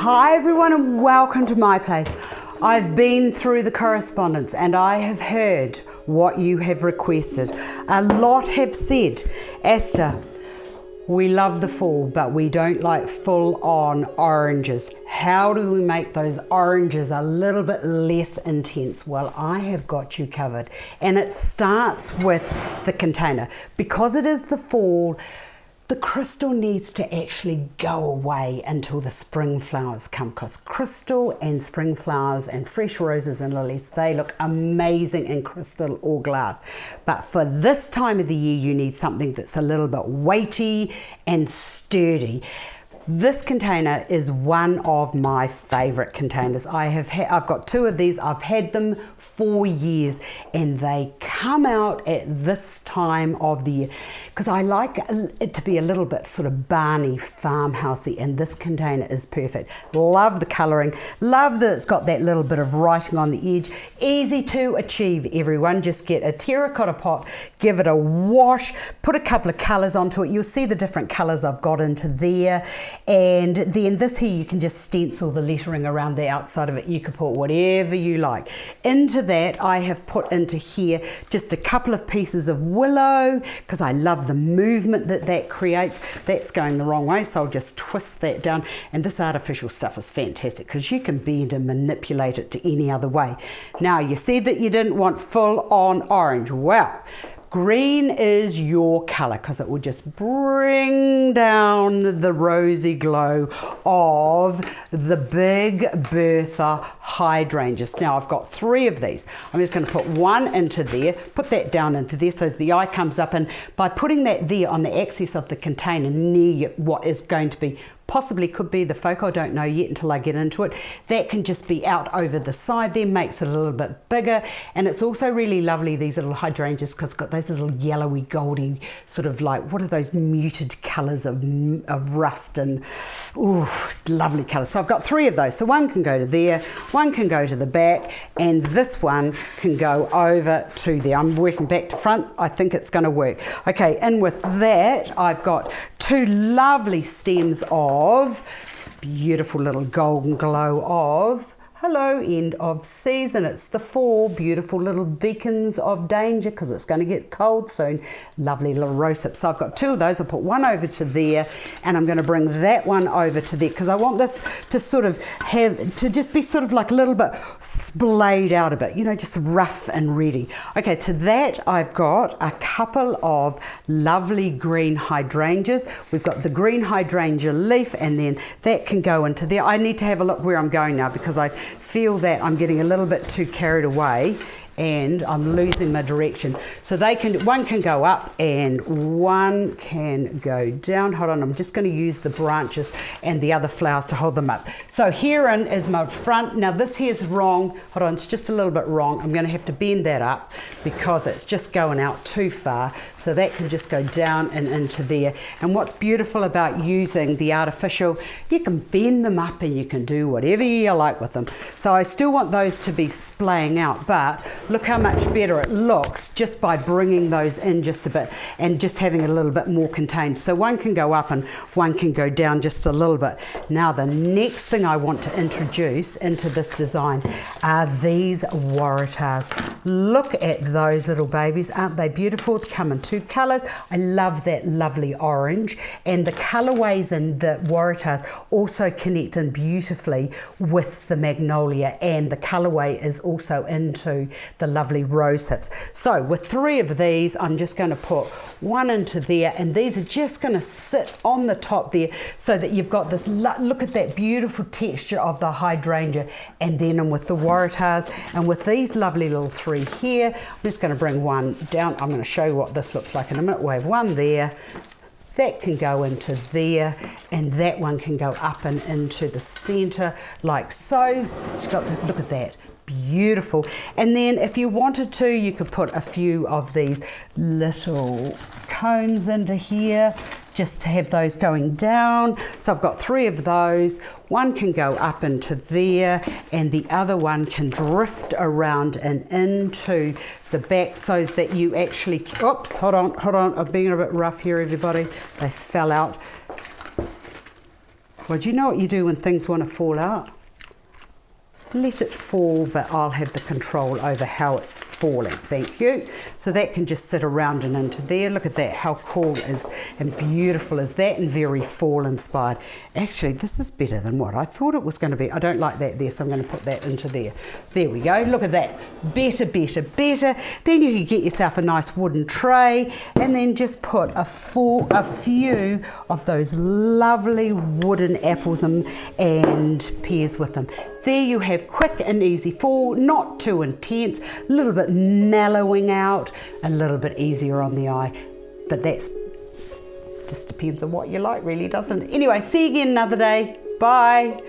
Hi everyone and welcome to my place. I've been through the correspondence and I have heard what you have requested. A lot have said, Astar, we love the fall, but we don't like full-on oranges. How do we make those oranges a little bit less intense? Well, I have got you covered. And it starts with the container. Because it is the fall, the crystal needs to actually go away until the spring flowers come, because crystal and spring flowers and fresh roses and lilies, they look amazing in crystal or glass. But for this time of the year, you need something that's a little bit weighty and sturdy. This container is one of my favorite containers. I've got two of these. I've had them for years and they come out at this time of the year because I like it to be a little bit sort of barny, farmhousey, and this container is perfect. Love the colouring. Love that it's got that little bit of writing on the edge. Easy to achieve, everyone. Just get a terracotta pot, give it a wash, put a couple of colours onto it. You'll see the different colours I've got into there. And then this here, you can just stencil the lettering around the outside of it. You could put whatever you like. Into that, I have put into here just a couple of pieces of willow because I love the movement that that creates. That's going the wrong way, so I'll just twist that down. And this artificial stuff is fantastic because you can bend and manipulate it to any other way. Now, you said that you didn't want full-on orange. Well, green is your colour because it will just bring down the rosy glow of the Big Bertha hydrangeas. Now I've got three of these. I'm just going to put one into there, put that down into there so the eye comes up, and by putting that there on the axis of the container near what is going to be possibly could be the folk, I don't know yet until I get into it. That can just be out over the side there, makes it a little bit bigger. And it's also really lovely, these little hydrangeas, because it's got those little yellowy, goldy, sort of like, what are those muted colours of rust and, ooh, lovely colours. So I've got three of those. So one can go to there, one can go to the back, and this one can go over to there. I'm working back to front. I think it's going to work. Okay, and with that, I've got two lovely stems of beautiful little golden glow of hello, end of season. It's the fall, beautiful little beacons of danger because it's going to get cold soon. Lovely little rosehips. So I've got two of those. I'll put one over to there and I'm going to bring that one over to there because I want this to sort of just be sort of like a little bit splayed out a bit, you know, just rough and ready. Okay, to that I've got a couple of lovely green hydrangeas. We've got the green hydrangea leaf and then that can go into there. I need to have a look where I'm going now because I feel that I'm getting a little bit too carried away and I'm losing my direction. So one can go up and one can go down. Hold on, I'm just going to use the branches and the other flowers to hold them up. So herein is my front. Now this here is wrong. Hold on, it's just a little bit wrong. I'm going to have to bend that up because it's just going out too far. So that can just go down and into there. And what's beautiful about using the artificial, you can bend them up and you can do whatever you like with them. So I still want those to be splaying out, but look how much better it looks just by bringing those in just a bit and just having it a little bit more contained. So one can go up and one can go down just a little bit. Now the next thing I want to introduce into this design are these waratahs. Look at those little babies. Aren't they beautiful? They come in two colours. I love that lovely orange, and the colourways in the waratahs also connect in beautifully with the magnolia, and the colourway is also into the lovely rose hips. So with three of these, I'm just going to put one into there, and these are just going to sit on the top there so that you've got this, look at that beautiful texture of the hydrangea. And then with the waratahs and with these lovely little three here, I'm just going to bring one down. I'm going to show you what this looks like in a minute. We have one there. That can go into there, and that one can go up and into the centre like so. It's got, look at that. Beautiful. And then if you wanted to, you could put a few of these little cones into here just to have those going down. So I've got three of those. One can go up into there and the other one can drift around and into the back so that you actually, oops, hold on, I'm being a bit rough here everybody. They fell out. Well, do you know what you do when things want to fall out? Let it fall, but I'll have the control over how it's falling. Thank you. So that can just sit around and into there. Look at that, how cool is and beautiful is that, and very fall inspired. Actually, this is better than what I thought it was going to be. I don't like that there, so I'm going to put that into there. There we go. Look at that. Better, better, better. Then you can get yourself a nice wooden tray and then just put a few of those lovely wooden apples and pears with them. There you have quick and easy fall, not too intense, a little bit mellowing out, a little bit easier on the eye. But that's just depends on what you like, really, doesn't it? Anyway, see you again another day. Bye.